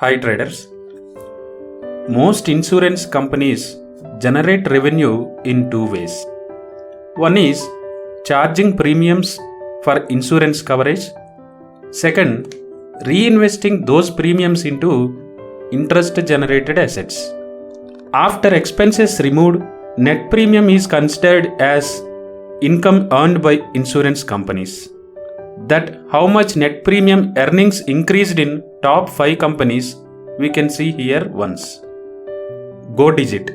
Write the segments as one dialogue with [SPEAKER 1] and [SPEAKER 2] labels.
[SPEAKER 1] Hi traders. Most insurance companies generate revenue in two ways. One is charging premiums for insurance coverage. Second, reinvesting those premiums into interest generated assets. After expenses removed, net premium is considered as income earned by insurance companies. That how much net premium earnings increased in top 5 companies we can see here once. Go Digit.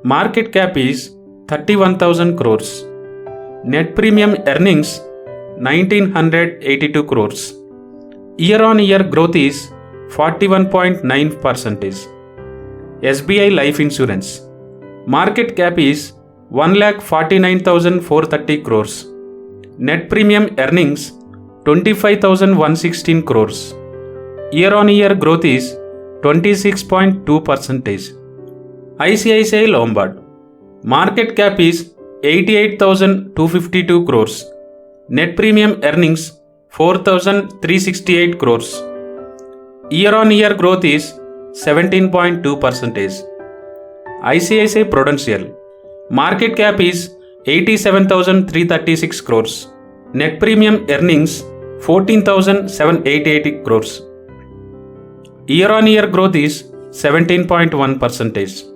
[SPEAKER 1] Market cap is 31,000 crores. Net premium earnings 1982 crores. Year on year growth is 41.9%. SBI Life Insurance. Market cap is 1,49,430 crores. Net premium earnings 25,116 crores. Year on year growth is 26.2%. ICICI Lombard. Market cap is 88,252 crores. Net premium earnings 4,368 crores. Year on year growth is 17.2%. ICICI Prudential. Market cap is 87,336 crores. Net premium earnings 14,788 crores. Year on year growth is 17.1%.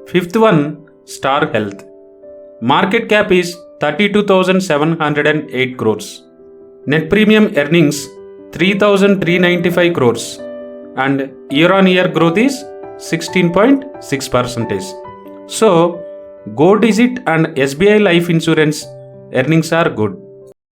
[SPEAKER 1] Fifth one, Star Health. Market cap is 32,708 crores. Net premium earnings 3,395 crores. And year on year growth is 16.6%. So, Go Digit and SBI Life Insurance earnings are good.